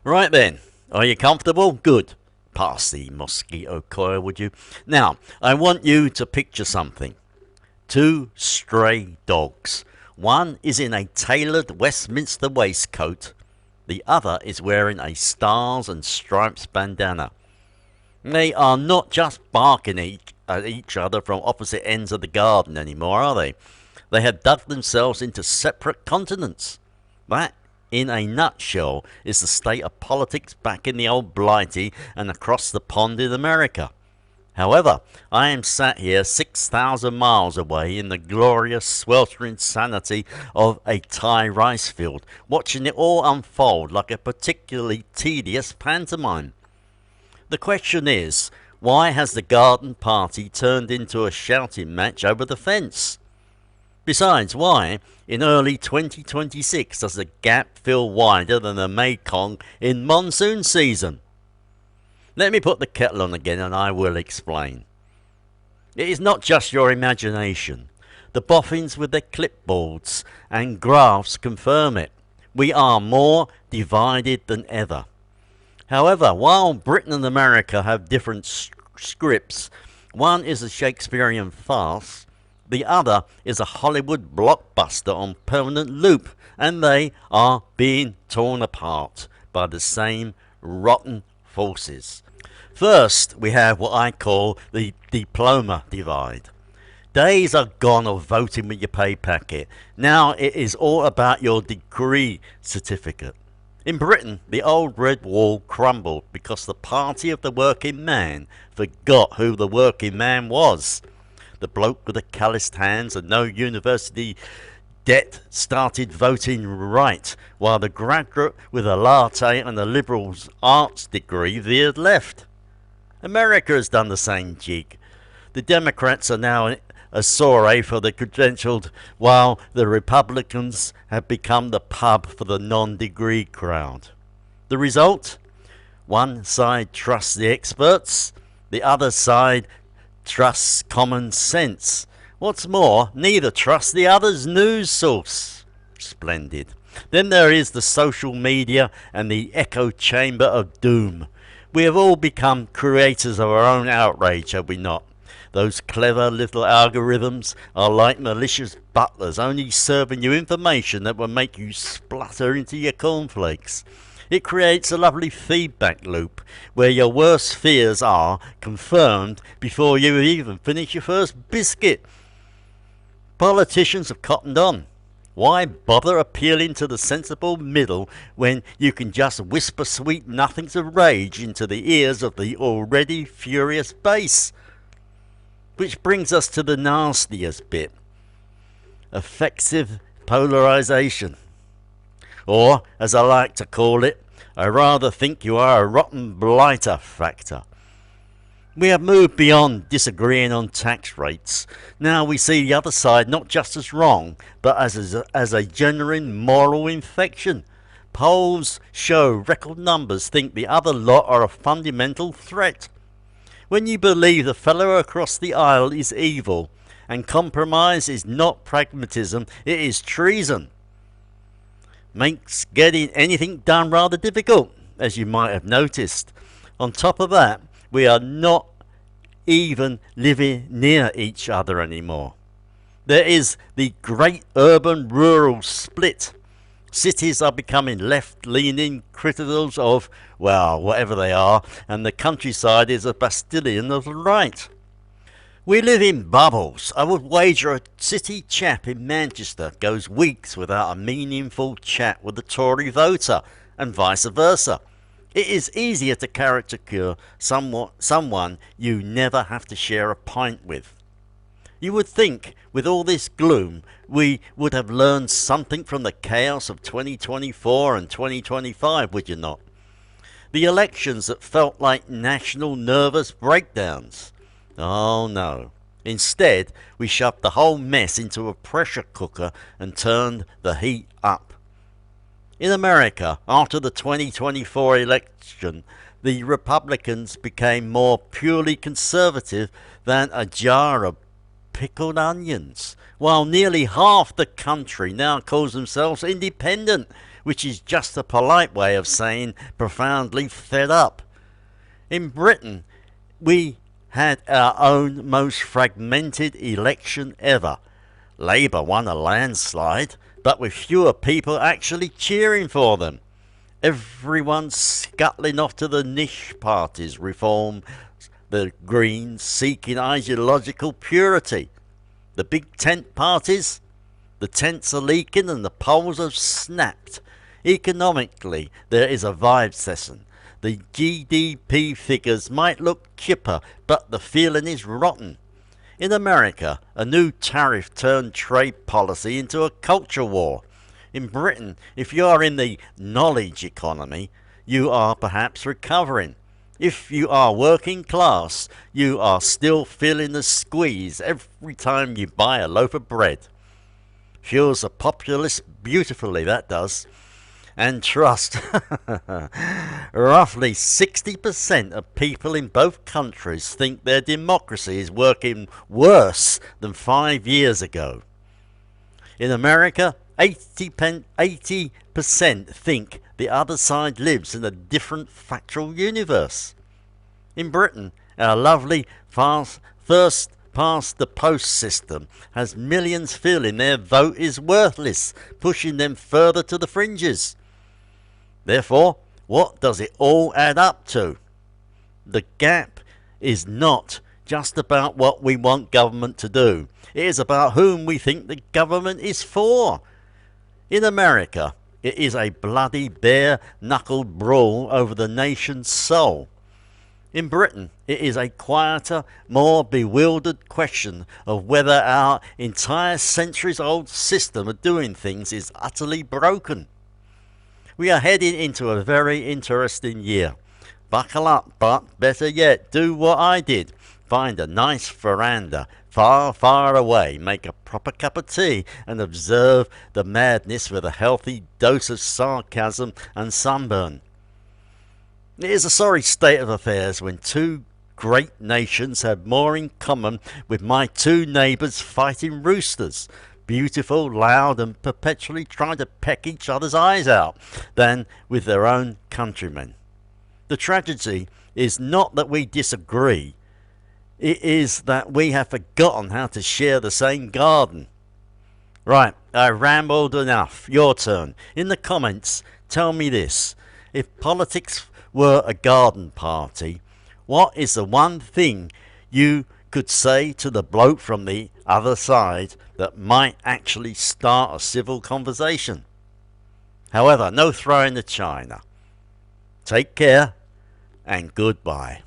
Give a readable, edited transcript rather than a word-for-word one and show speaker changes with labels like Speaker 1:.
Speaker 1: Right then, are you comfortable? Good. Pass the mosquito coil, would you? Now, I want you to picture something. Two stray dogs. One is in a tailored Westminster waistcoat. The other is wearing a stars and stripes bandana. They are not just barking at each other from opposite ends of the garden anymore, are they? They have dug themselves into separate continents. That, in a nutshell, is the state of politics back in the old Blighty and across the pond in America. However, I am sat here 6,000 miles away in the glorious sweltering sanity of a Thai rice field, watching it all unfold like a particularly tedious pantomime. The question is, why has the garden party turned into a shouting match over the fence? Besides, why, in early 2026, does the gap feel wider than the Mekong in monsoon season? Let me put the kettle on again and I will explain. It is not just your imagination. The boffins with their clipboards and graphs confirm it. We are more divided than ever. However, while Britain and America have different scripts, one is a Shakespearean farce, the other is a Hollywood blockbuster on permanent loop, and they are being torn apart by the same rotten forces. First, we have what I call the diploma divide. Days are gone of voting with your pay packet. Now it is all about your degree certificate. In Britain, the old red wall crumbled because the party of the working man forgot who the working man was. The bloke with the calloused hands and no university debt started voting right, while the graduate with a latte and a liberal arts degree veered left. America has done the same jig. The Democrats are now a soiree for the credentialed, while the Republicans have become the pub for the non-degree crowd. The result? One side trusts the experts, the other side trusts common sense. What's more, neither trusts the other's news source. Splendid. Then there is the social media and the echo chamber of doom. We have all become creators of our own outrage, have we not? Those clever little algorithms are like malicious butlers, only serving you information that will make you splutter into your cornflakes. It creates a lovely feedback loop where your worst fears are confirmed before you even finish your first biscuit. Politicians have cottoned on. Why bother appealing to the sensible middle when you can just whisper sweet nothings of rage into the ears of the already furious base? Which brings us to the nastiest bit. Effective polarization. Or, as I like to call it, I rather think you are a rotten blighter factor. We have moved beyond disagreeing on tax rates. Now we see the other side not just as wrong, but as a genuine moral infection. Polls show record numbers think the other lot are a fundamental threat. When you believe the fellow across the aisle is evil, and compromise is not pragmatism, it is treason. Makes getting anything done rather difficult, as you might have noticed. On top of that, we are not even living near each other anymore. There is the great urban-rural split. Cities are becoming left-leaning criticals of, well, whatever they are, and the countryside is a bastion of the right. We live in bubbles. I would wager a city chap in Manchester goes weeks without a meaningful chat with a Tory voter, and vice versa. It is easier to caricature someone you never have to share a pint with. You would think, with all this gloom, we would have learned something from the chaos of 2024 and 2025, would you not? The elections that felt like national nervous breakdowns. Oh no. Instead, we shoved the whole mess into a pressure cooker and turned the heat up. In America, after the 2024 election, the Republicans became more purely conservative than a jar of pickled onions, while nearly half the country now calls themselves independent, which is just a polite way of saying profoundly fed up. In Britain, we had our own most fragmented election ever. Labour won a landslide, but with fewer people actually cheering for them. Everyone scuttling off to the niche parties, Reform, the Greens seeking ideological purity. The big tent parties, the tents are leaking and the polls have snapped. Economically, there is a vibe session. The GDP figures might look chipper, but the feeling is rotten. In America, a new tariff turned trade policy into a culture war. In Britain, if you are in the knowledge economy, you are perhaps recovering. If you are working class, you are still feeling the squeeze every time you buy a loaf of bread. Fuels the populace beautifully, that does. And trust, roughly 60% of people in both countries think their democracy is working worse than 5 years ago. In America, 80% think the other side lives in a different factual universe. In Britain, our lovely first past the post system has millions feeling their vote is worthless, pushing them further to the fringes. Therefore, what does it all add up to? The gap is not just about what we want government to do. It is about whom we think the government is for. In America, it is a bloody bare-knuckled brawl over the nation's soul. In Britain, it is a quieter, more bewildered question of whether our entire centuries-old system of doing things is utterly broken. We are heading into a very interesting year. Buckle up, but better yet, do what I did. Find a nice veranda, far, far away, make a proper cup of tea, and observe the madness with a healthy dose of sarcasm and sunburn. It is a sorry state of affairs when two great nations have more in common with my two neighbours fighting roosters, beautiful, loud, and perpetually trying to peck each other's eyes out, than with their own countrymen. The tragedy is not that we disagree, it is that we have forgotten how to share the same garden. Right, I rambled enough. Your turn. In the comments, tell me this. If politics were a garden party, what is the one thing you could say to the bloke from the other side that might actually start a civil conversation? However, no throwing the china. Take care and goodbye.